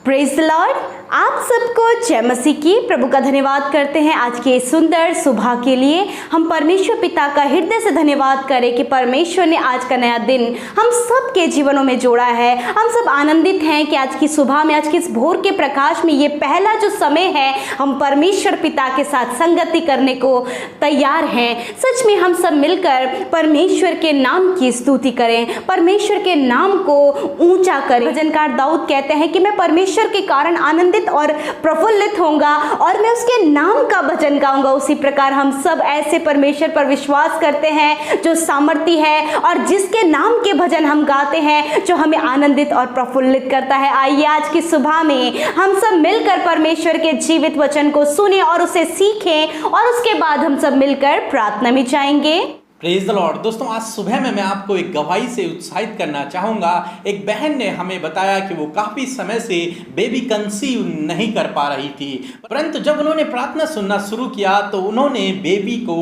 Praise the Lord. आप सबको जय मसीह की। प्रभु का धन्यवाद करते हैं आज के सुंदर सुबह के लिए। हम परमेश्वर पिता का हृदय से धन्यवाद करें कि परमेश्वर ने आज का नया दिन हम सब के जीवनों में जोड़ा है। हम सब आनंदित हैं कि आज की सुबह में, आज की इस भोर के प्रकाश में, ये पहला जो समय है, हम परमेश्वर पिता के साथ संगति करने को तैयार हैं। सच में हम सब मिलकर परमेश्वर के नाम की स्तुति करें, परमेश्वर के नाम को ऊंचा करें। भजनकार दाऊद कहते हैं कि मैं परमेश्वर के कारण आनंदित और प्रफुल्लित होऊंगा और मैं उसके नाम का भजन गाऊंगा। उसी प्रकार हम सब ऐसे परमेश्वर पर विश्वास करते हैं जो सामर्थी है और जिसके नाम के भजन हम गाते हैं जो हमें आनंदित और प्रफुल्लित करता है। आइए आज की सुबह में हम सब मिलकर परमेश्वर के जीवित वचन को सुने और उसे सीखें और उसके बाद हम सब मिलकर प्रार्थना में जाएंगे। Praise the Lord. दोस्तों, आज सुबह में मैं आपको एक गवाही से उत्साहित करना चाहूँगा। एक बहन ने हमें बताया कि वो काफ़ी समय से बेबी कंसीव नहीं कर पा रही थी, परंतु जब उन्होंने प्रार्थना सुनना शुरू किया तो उन्होंने बेबी को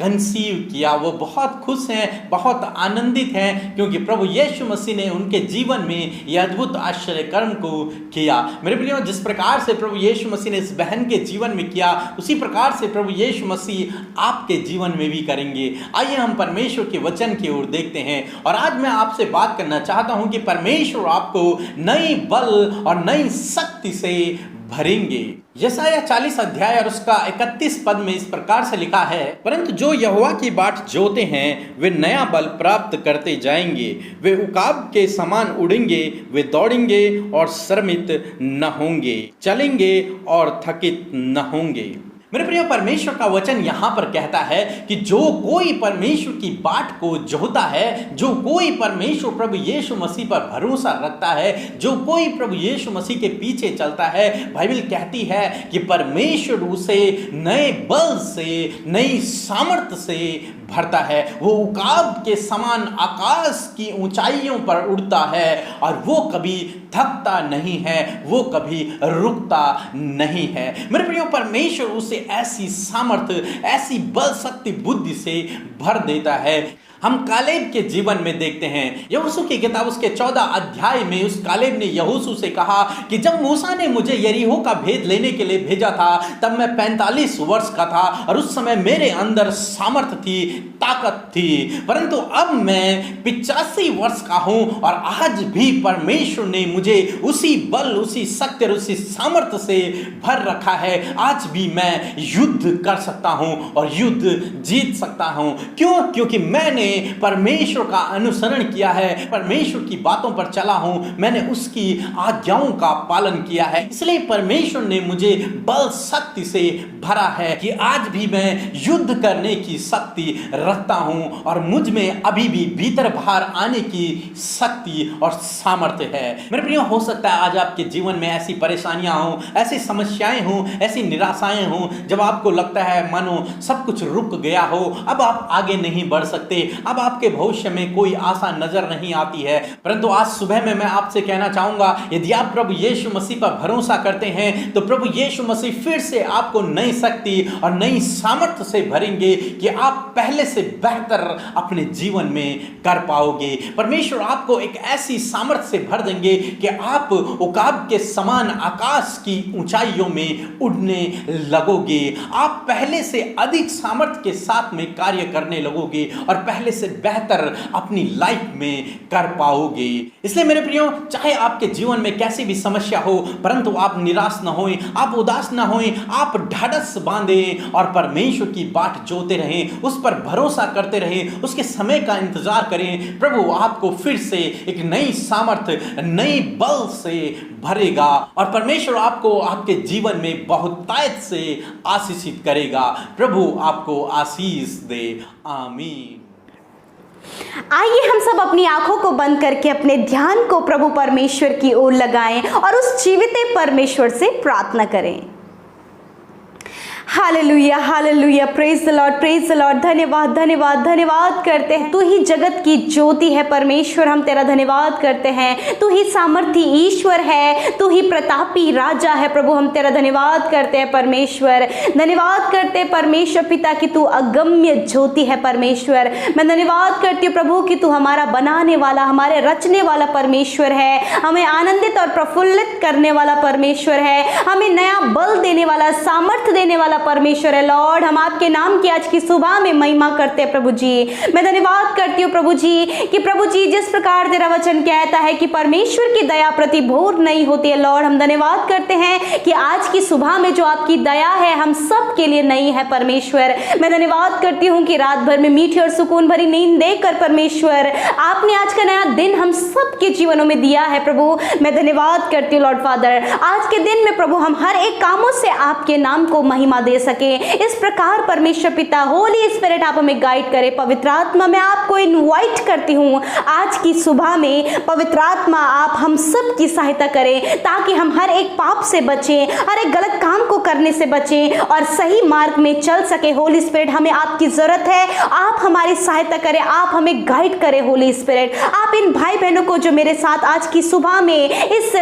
कंसीव किया। वो बहुत खुश हैं, बहुत आनंदित हैं, क्योंकि प्रभु यीशु मसीह ने उनके जीवन में यह अद्भुत आश्चर्य कर्म को किया। मेरे प्रियो, जिस प्रकार से प्रभु यीशु मसीह ने इस बहन के जीवन में किया, उसी प्रकार से प्रभु यीशु मसीह आपके जीवन में भी करेंगे। आइए हम परमेश्वर के वचन की ओर देखते हैं। और आज मैं आपसे बात करना चाहता हूं कि परमेश्वर आपको नई बल और नई शक्ति से भरेंगे। यशायाह 40 अध्याय और उसका 31 पद में इस प्रकार से लिखा है, परंतु जो यहोवा की बाट जोते हैं वे नया बल प्राप्त करते जाएंगे, वे उकाब के समान उड़ेंगे, वे दौड़ेंगे और श्रमित न होंगे, चलेंगे और थकित न होंगे। मेरे प्रिय, परमेश्वर का वचन यहाँ पर कहता है कि जो कोई परमेश्वर की बाट को जोहता है, जो कोई परमेश्वर प्रभु यीशु मसीह पर भरोसा रखता है, जो कोई प्रभु यीशु मसीह के पीछे चलता है, बाइबल कहती है कि परमेश्वर उसे नए बल से, नई सामर्थ्य से भरता है। वो उकाब के समान आकाश की ऊंचाइयों पर उड़ता है और वो कभी थकता नहीं है, वो कभी रुकता नहीं है। मेरे प्रियो, परमेश्वर उसे ऐसी सामर्थ्य, ऐसी बल शक्ति बुद्धि से भर देता है। हम कालेब के जीवन में देखते हैं, यहोशू की किताब उसके 14 अध्याय में उस कालेब ने यहोशू से कहा कि जब मूसा ने मुझे यरीहो का भेद लेने के लिए भेजा था तब मैं 45 वर्ष का था और उस समय मेरे अंदर सामर्थ्य थी, ताकत थी, परंतु अब मैं 85 वर्ष का हूं और आज भी परमेश्वर ने मुझे उसी बल, उसी शक्ति और उसी सामर्थ्य से भर रखा है। आज भी मैं युद्ध कर सकता हूं और युद्ध जीत सकता हूं। क्यों? क्योंकि मैंने परमेश्वर का अनुसरण किया है, परमेश्वर की बातों पर चला हूं, मैंने उसकी आज्ञाओं का पालन किया है। इसलिए परमेश्वर ने मुझे बल शक्ति से भरा है कि आज भी मैं युद्ध करने की शक्ति रखता हूं और मुझ में अभी भी भीतर बाहर आने की शक्ति और सामर्थ्य है। मेरे प्रियो, हो सकता है आज आपके जीवन में ऐसी परेशानियां हो, ऐसी समस्याएं हो, ऐसी निराशाएं हो, जब आपको लगता है मानो सब कुछ रुक गया हो, अब आप आगे नहीं बढ़ सकते, अब आपके भविष्य में कोई आशा नजर नहीं आती है। परंतु आज सुबह में मैं आपसे कहना चाहूंगा, यदि आप प्रभु यीशु मसीह पर भरोसा करते हैं तो प्रभु यीशु मसीह फिर से आपको नई शक्ति और नई सामर्थ्य से भरेंगे कि आप पहले से बेहतर अपने जीवन में कर पाओगे। परमेश्वर आपको एक ऐसी सामर्थ्य से भर देंगे कि आप उकाब के समान आकाश की ऊंचाइयों में उड़ने लगोगे। आप पहले से अधिक सामर्थ्य के साथ में कार्य करने लगोगे और पहले से बेहतर अपनी लाइफ में कर पाओगे। इसलिए मेरे प्रियो, चाहे आपके जीवन में कैसी भी समस्या हो, परंतु आप निराश न होएं, आप उदास न होएं, आप ढाढ़स बांधें और परमेश्वर की बाट जोते रहें, उस पर भरोसा करते रहें, उसके समय का इंतजार करें। प्रभु आपको फिर से एक नई सामर्थ्य, नई बल से भरेगा और परमेश्वर आपको आपके जीवन में बहुतायत से आशीषित करेगा। प्रभु आपको आशीष दे। आमीन। आइए हम सब अपनी आंखों को बंद करके अपने ध्यान को प्रभु परमेश्वर की ओर लगाएं और उस जीवित परमेश्वर से प्रार्थना करें। Hallelujah hallelujah, praise the Lord, praise the Lord. धन्यवाद धन्यवाद धन्यवाद करते हैं। तू ही जगत की ज्योति है परमेश्वर, हम तेरा धन्यवाद करते हैं। तू ही सामर्थी ईश्वर है, तू ही प्रतापी राजा है प्रभु, हम तेरा धन्यवाद करते हैं परमेश्वर। धन्यवाद करते हैं परमेश्वर पिता कि तू अगम्य ज्योति है परमेश्वर। मैं धन्यवाद करती हूँ प्रभु कि तू हमारा बनाने वाला, हमारे रचने वाला परमेश्वर है, हमें आनंदित और प्रफुल्लित करने वाला परमेश्वर है, हमें नया बल देने वाला, सामर्थ्य देने वाला परमेश्वर है। लॉर्ड, हम आपके नाम की आज की सुबह में महिमा करते हैं प्रभु जी। मैं धन्यवाद करती हूँ प्रभु जी कि प्रभु जी जिस प्रकार तेरा वचन कहता है कि परमेश्वर की दया प्रति भोर नहीं होती है। लॉर्ड, हम धन्यवाद करते हैं कि आज की सुबह में जो आपकी दया है हम सब के लिए नहीं है परमेश्वर। मैं धन्यवाद करती हूँ कि रात भर में मीठी और सुकून भरी नींद देकर परमेश्वर आपने आज का नया दिन हम सब के जीवनों में दिया है प्रभु। मैं धन्यवाद करती हूँ लॉर्ड फादर, आज के दिन में प्रभु हम हर एक कामों से आपके नाम को महिमा दे सके। इस प्रकार परमेश्वर पिता, होली स्पिरिट आप हमें गाइड करे। पवित्र आत्मा, मैं आपको इनवाइट करती हूँ आज की सुबह में, पवित्र आत्मा आप हम सब की सहायता करें ताकि हम हर एक पाप से बचें, हर एक गलत काम को करने से बचें और सही मार्ग में चल सके। होली स्पिरिट, हमें आपकी जरूरत है, आप हमारी सहायता करें, आप हमें गाइड करें। होली स्पिरिट, आप इन भाई बहनों को जो मेरे साथ आज की सुबह में, इस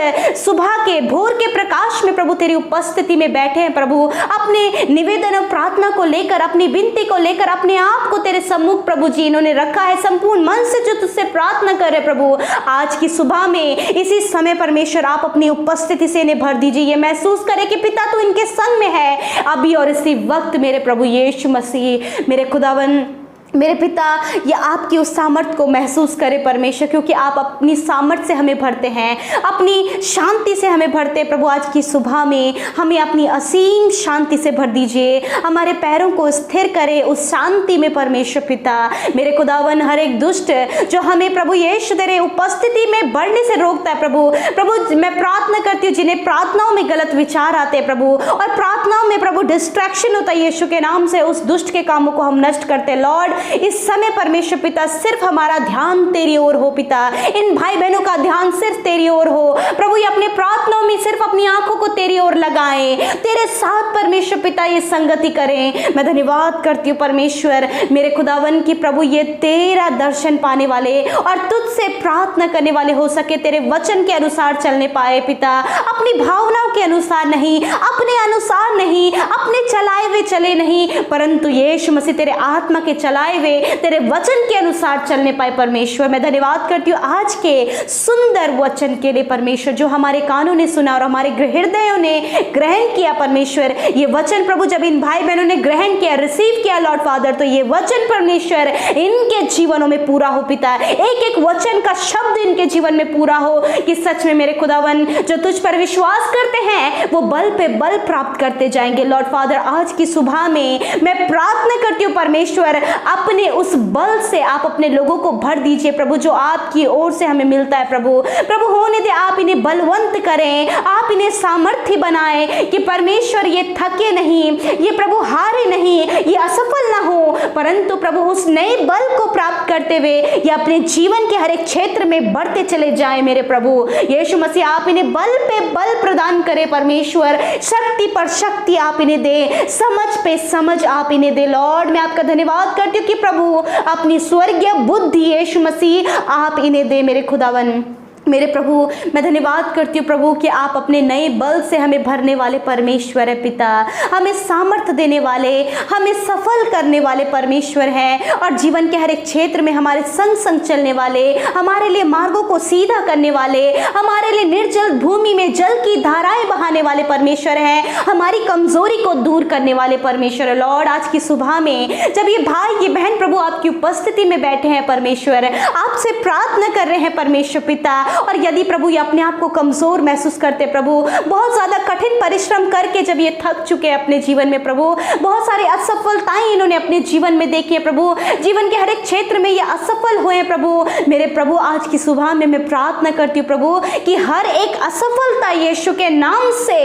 सुबह के भोर के प्रकाश में प्रभु तेरी उपस्थिति में बैठे हैं प्रभु, अपने निवेदन और प्रार्थना को लेकर, अपनी विनती को लेकर अपने आप को तेरे सम्मुख प्रभु जी इन्होंने रखा है, संपूर्ण मन से जो तुझसे प्रार्थना कर रहे प्रभु, आज की सुबह में इसी समय परमेश्वर आप अपनी उपस्थिति से इन्हें भर दीजिए। ये महसूस करे कि पिता तू इनके संग में है अभी और इसी वक्त। मेरे प्रभु यीशु मसीह, मेरे खुदावन, मेरे पिता, ये आपकी उस सामर्थ को महसूस करे परमेश्वर, क्योंकि आप अपनी सामर्थ से हमें भरते हैं, अपनी शांति से हमें भरते हैं प्रभु। आज की सुबह में हमें अपनी असीम शांति से भर दीजिए, हमारे पैरों को स्थिर करे उस शांति में परमेश्वर पिता। मेरे खुदावन, हर एक दुष्ट जो हमें प्रभु यीशु तेरे उपस्थिति में बढ़ने से रोकता है प्रभु, मैं प्रार्थना करती हूँ जिन्हें प्रार्थनाओं में गलत विचार आते हैं प्रभु और प्रार्थनाओं में प्रभु डिस्ट्रैक्शन होता है, यीशु के नाम से उस दुष्ट के कामों को हम नष्ट करते हैं। लॉर्ड, इस समय परमेश्वर पिता सिर्फ हमारा ध्यान तेरी ओर हो पिता, इन भाई बहनों का ध्यान सिर्फ तेरी ओर हो प्रभु। ये अपने प्रार्थनाओं में सिर्फ अपनी आंखों को तेरी ओर लगाएं, तेरे साथ परमेश्वर पिता ये संगति करें। मैं धन्यवाद करती हूँ परमेश्वर मेरे खुदावन की प्रभु ये तेरा दर्शन पाने वाले और तुझसे प्रार्थना करने वाले हो सके, तेरे वचन के अनुसार चलने पाए पिता, अपनी भावनाओं के अनुसार नहीं, अपने अनुसार नहीं, अपने चलाए हुए चले नहीं, परंतु यीशु मसीह तेरे आत्मा के चलाए हुए तेरे वचन के अनुसार चलने पाए परमेश्वर। मैं धन्यवाद करती हूँ आज के सुंदर वचन के लिए परमेश्वर, जो हमारे कानों ने सुना और हमारे हृदयों ने ग्रहण किया परमेश्वर। ये वचन प्रभु जब इन भाई बहनों ने ग्रहण किया, रिसीव किया लॉर्ड फादर, तो ये वचन परमेश्वर इनके जीवनों में पूरा हो पिता, एक एक वचन का शब्द इनके जीवन में पूरा हो कि सच में मेरे खुदावन जो तुझ पर विश्वास करते हैं वो बल पे बल प्राप्त करते जाएंगे। लॉर्ड फादर, आज की सुबह में मैं प्रार्थना करती हूँ परमेश्वर, अपने उस बल से आप अपने लोगों को भर दीजिए प्रभु, जो आपकी ओर से हमें मिलता है प्रभु। प्रभु होने दे, आप इन्हें बलवंत करें, आप इन्हें सामर्थ्य बनाएं कि परमेश्वर ये थके नहीं, ये प्रभु हारे नहीं, ये असफल ना हो, परंतु प्रभु उस नए बल को प्राप्त करते हुए ये अपने जीवन के हर एक क्षेत्र में बढ़ते चले जाएं। मेरे प्रभु यीशु मसीह, आप इन्हें बल पे बल प्रदान करें परमेश्वर, शक्ति पर शक्ति आप इन्हें दे, समझ पे समझ आप इन्हें दे। लॉर्ड, मैं आपका धन्यवाद करती हूँ कि प्रभु अपनी स्वर्गीय बुद्धि यीशु मसीह आप इन्हें दे। मेरे खुदावन, मेरे प्रभु, मैं धन्यवाद करती हूँ प्रभु कि आप अपने नए बल से हमें भरने वाले परमेश्वर है पिता, हमें सामर्थ्य देने वाले, हमें सफल करने वाले परमेश्वर हैं और जीवन के हर एक क्षेत्र में हमारे संग संग चलने वाले, हमारे लिए मार्गों को सीधा करने वाले, हमारे लिए निर्जल भूमि में जल की धाराएं बहाने वाले परमेश्वर हैं, हमारी कमजोरी को दूर करने वाले परमेश्वर। लॉर्ड, आज की सुबह में जब ये भाई ये बहन प्रभु आपकी उपस्थिति में बैठे हैं परमेश्वर, आपसे प्रार्थना कर रहे हैं परमेश्वर पिता, और यदि प्रभु ये अपने आप को कमजोर महसूस करते प्रभु, बहुत ज्यादा कठिन परिश्रम करके जब ये थक चुके हैं अपने जीवन में प्रभु, बहुत सारी असफलताएं इन्होंने अपने जीवन में देखी है प्रभु, जीवन के हर एक क्षेत्र में ये असफल हुए हैं प्रभु। मेरे प्रभु, आज की सुबह में मैं प्रार्थना करती हूँ प्रभु कि हर एक असफलता यीशु के नाम से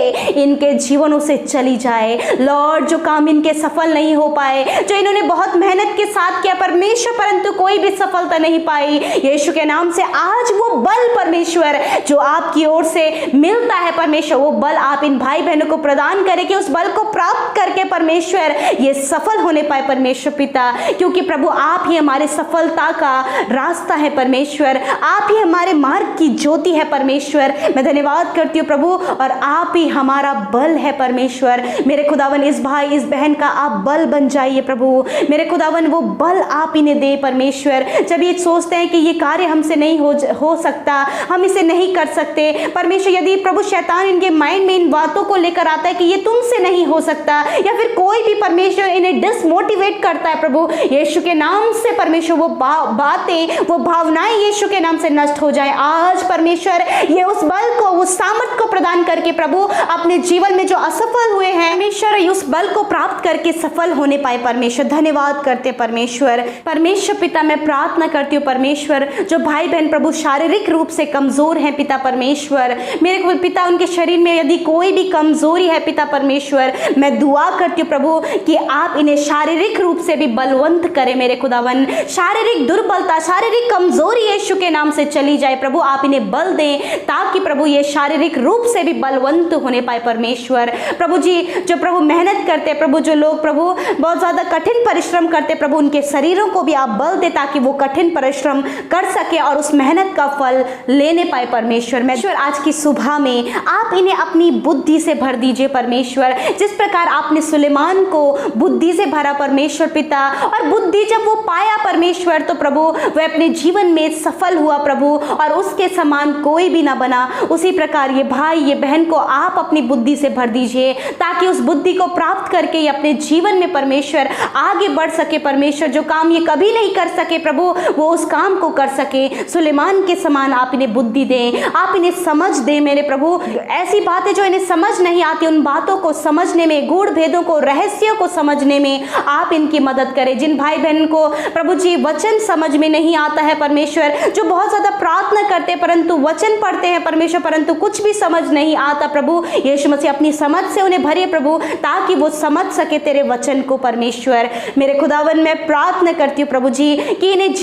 इनके जीवनों से चली जाए। लॉर्ड, जो काम इनके सफल नहीं हो पाए, जो इन्होंने बहुत मेहनत के साथ किया परमेश्वर, परंतु कोई भी सफलता नहीं पाई, यीशु के नाम से आज वो बल परमेश्वर जो आपकी ओर से मिलता है परमेश्वर, वो बल आप इन भाई बहनों को प्रदान करें कि उस बल को प्राप्त करके परमेश्वर ये सफल होने पाए परमेश्वर पिता, क्योंकि प्रभु आप ही हमारे सफलता का रास्ता है परमेश्वर, आप ही हमारे मार्ग की ज्योति है परमेश्वर। मैं धन्यवाद करती हूँ प्रभु, और आप ही हमारा बल है परमेश्वर। मेरे खुदावन इस भाई इस बहन का आप बल बन जाइए प्रभु, मेरे खुदावन वो बल आप इन्हें दे परमेश्वर। जब ये सोचते हैं कि ये कार्य हमसे नहीं हो सकता, हम इसे नहीं कर सकते परमेश्वर, यदि प्रभु शैतान इनके माइंड में इन बातों को लेकर आता है कि ये तुमसे नहीं हो सकता, या फिर कोई भी परमेश्वर इन्हें डिसमोटिवेट करता है प्रभु, यीशु के नाम से परमेश्वर वो बातें वो भावनाएं यीशु के नाम से नष्ट हो जाए। आज परमेश्वर ये उस बल को उस सामर्थ को प्रदान करके प्रभु अपने जीवन में जो असफल हुए हैं परमेश्वर उस बल को प्राप्त करके सफल होने पाए परमेश्वर। धन्यवाद करते परमेश्वर। परमेश्वर पिता मैं प्रार्थना करती हूँ परमेश्वर, जो भाई बहन प्रभु शारीरिक रूप से कमजोर हैं पिता परमेश्वर, मेरे पिता उनके शरीर में यदि कोई भी कमजोरी है पिता परमेश्वर, मैं दुआ करती हूँ प्रभु कि आप इन्हें शारीरिक रूप से भी बलवंत करें मेरे खुदावन। शारीरिक दुर्बलता शारीरिक कमजोरी यीशु के नाम से चली जाए प्रभु, आप इन्हें बल दें ताकि प्रभु ये शारीरिक रूप से भी बलवंत होने पाए परमेश्वर। प्रभु जी जो प्रभु मेहनत करते प्रभु, जो लोग प्रभु बहुत ज्यादा कठिन परिश्रम करते प्रभु, उनके शरीरों को भी आप बल दे ताकि वो कठिन परिश्रम कर सके और उस मेहनत का फल लेने पाए परमेश्वर। मैं आज की सुबह में आप इन्हें अपनी बुद्धि से भर दीजिए परमेश्वर, जिस प्रकार आपने सुलेमान को बुद्धि से भरा परमेश्वर पिता, और बुद्धि जब वो पाया परमेश्वर तो प्रभु वह अपने जीवन में सफल हुआ प्रभु, और उसके समान कोई भी ना बना। उसी प्रकार ये भाई ये बहन को आप अपनी बुद्धि से भर दीजिए ताकि उस बुद्धि को प्राप्त करके ये अपने जीवन में परमेश्वर आगे बढ़ सके परमेश्वर। जो काम ये कभी नहीं कर सके प्रभु, वो उस काम को कर सके। सुलेमान के समान आप इन्हें बुद्धि दें, आप इन्हें समझ दें मेरे प्रभु। ऐसी बातें जो इन्हें समझ नहीं आती, उन बातों को समझने में, गूढ़ भेदों को, रहस्यों को समझने में आप इनकी मदद करें। जिन भाई बहन को प्रभु जी वचन समझ में नहीं आता है परमेश्वर, जो बहुत ज्यादा प्रार्थना करते परंतु वचन पढ़ते हैं परमेश्वर परंतु कुछ भी समझ नहीं आता प्रभु, यीशु मसीह अपनी समझ से उन्हें भरिए प्रभु ताकि वो समझ सके तेरे वचन को परमेश्वर। मेरे खुदावन मैं प्रार्थना करती हूँ प्रभु जी कि इन्हें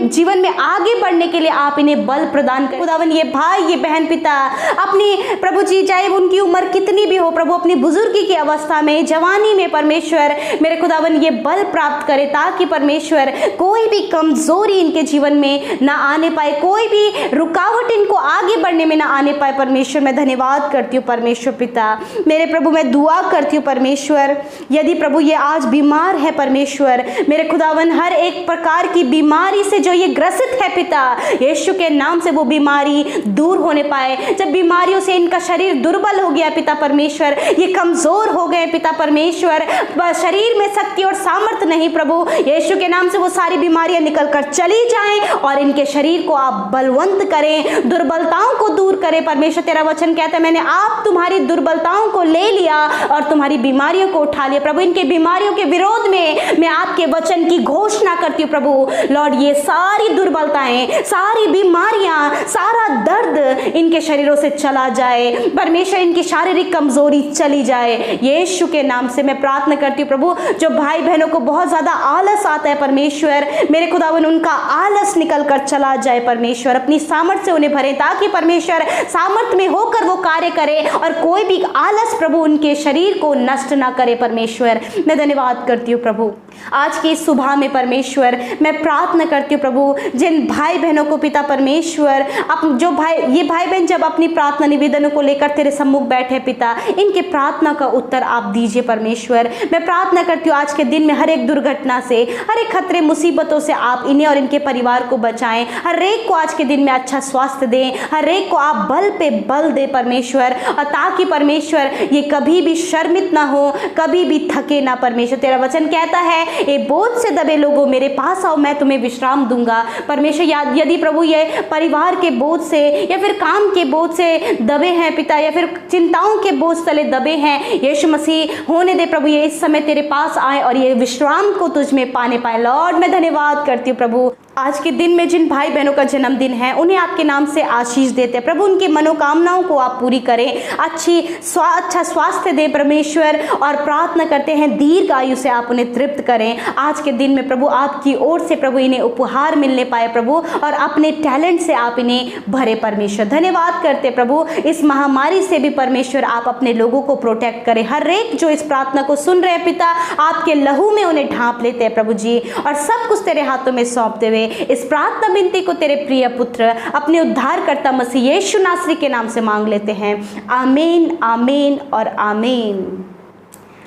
जीवन में आगे बढ़ने के लिए आप इन्हें बल प्रदान करें खुदावन। ये भाई ये बहन पिता अपनी प्रभु जी चाहे उनकी उम्र कितनी भी हो प्रभु, अपनी बुजुर्गी की अवस्था में, जवानी में परमेश्वर मेरे खुदावन ये बल प्राप्त करे ताकि परमेश्वर कोई भी कमजोरी इनके जीवन में ना आने पाए, कोई भी रुकावट इनको आगे बढ़ने में ना आने पाए परमेश्वर। मैं धन्यवाद करती हूँ परमेश्वर पिता। मेरे प्रभु मैं दुआ करती हूँ परमेश्वर, यदि प्रभु ये आज बीमार है परमेश्वर मेरे खुदावन, हर एक प्रकार की बीमारी से जो ये ग्रसित है पिता, यीशु के नाम से वो बीमारी दूर होने पाए। जब बीमारियों से इनका शरीर दुर्बल हो गया पिता परमेश्वर, ये कमजोर हो गए पिता परमेश्वर, शरीर में शक्ति और सामर्थ्य नहीं प्रभु, यीशु के नाम से वो सारी बीमारियां निकल कर चली जाएं और इनके शरीर को आप बलवंत करें, दुर्बलताओं को दूर करें परमेश्वर। तेरा वचन कहता है मैंने आप तुम्हारी दुर्बलताओं को ले लिया और तुम्हारी बीमारियों को उठा लिया प्रभु। इनके बीमारियों के विरोध में मैं आपके वचन की घोषणा करती हूँ प्रभु। लॉर्ड ये सारी दुर्बलताएं, सारी बीमारियां, सारा दर्द इनके शरीरों से चला जाए परमेश्वर, इनकी शारीरिक कमजोरी चली जाए यीशु के नाम से मैं प्रार्थना करती हूँ प्रभु। जो भाई बहनों को बहुत ज्यादा आलस आता है परमेश्वर मेरे खुदावन, उनका आलस निकल कर चला जाए परमेश्वर, अपनी सामर्थ्य से उन्हें भरे ताकि परमेश्वर सामर्थ्य में होकर वो कार्य करे और कोई भी आलस प्रभु उनके शरीर को नष्ट ना करे परमेश्वर। मैं धन्यवाद करती हूँ प्रभु। आज की सुबह में परमेश्वर मैं प्रार्थना करती हूँ प्रभु, जिन भाई बहनों को पिता परमेश्वर जो ये भाई बहन जब अपनी प्रार्थना निवेदनों को लेकर तेरे सम्मुख बैठे पिता, इनके प्रार्थना का उत्तर आप दीजिए परमेश्वर। मैं प्रार्थना करती हूँ आज के दिन में हर एक दुर्घटना से, हर एक खतरे मुसीबतों से आप इन्हें और इनके परिवार को बचाएं। हर एक को आज के दिन में अच्छा स्वास्थ्य दें, हर एक को आप बल पे बल दे परमेश्वर, और ताकि परमेश्वर ये कभी भी शर्मित ना हो, कभी भी थके ना परमेश्वर। तेरा वचन कहता है ए बोझ से दबे लोगों मेरे पास आओ मैं तुम्हें विश्राम दूंगा परमेश्वर। यदि प्रभु ये परिवार के बोझ से या फिर काम के बोझ से दबे हैं पिता, या फिर चिंताओं के बोझ तले दबे हैं, यीशु मसीह होने दे प्रभु ये इस समय तेरे पास आए और ये विश्राम को तुझ में पाने पाए। लॉर्ड मैं धन्यवाद करती हूँ प्रभु। आज के दिन में जिन भाई बहनों का जन्मदिन है उन्हें आपके नाम से आशीष देते हैं प्रभु। उनकी मनोकामनाओं को आप पूरी करें, अच्छा स्वास्थ्य दें परमेश्वर, और प्रार्थना करते हैं दीर्घ आयु से आप उन्हें तृप्त करें। आज के दिन में प्रभु आपकी ओर से प्रभु इन्हें उपहार मिलने पाए प्रभु, और अपने टैलेंट से आप इन्हें भरे परमेश्वर। धन्यवाद करते प्रभु, इस महामारी से भी परमेश्वर आप अपने लोगों को प्रोटेक्ट करें। हर एक जो इस प्रार्थना को सुन रहे हैं पिता, आपके लहू में उन्हें ढांप लेते हैं प्रभु जी, और सब कुछ तेरे हाथों में सौंपते हुए इस प्रार्थना विनती को तेरे प्रिय पुत्र अपने उद्धारकर्ता मसीह यीशु नासरी के नाम से मांग लेते हैं। आमीन, आमीन और आमीन।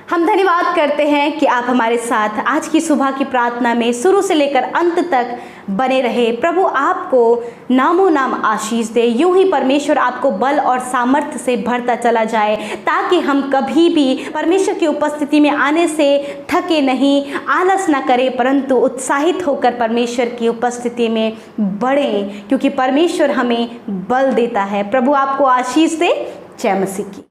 हम धन्यवाद करते हैं कि आप हमारे साथ आज की सुबह की प्रार्थना में शुरू से लेकर अंत तक बने रहे। प्रभु आपको नामों नाम आशीष दे। यूं ही परमेश्वर आपको बल और सामर्थ्य से भरता चला जाए, ताकि हम कभी भी परमेश्वर की उपस्थिति में आने से थके नहीं, आलस न करें, परंतु उत्साहित होकर परमेश्वर की उपस्थिति में बढ़ें, क्योंकि परमेश्वर हमें बल देता है। प्रभु आपको आशीष दे। जय मसीह की।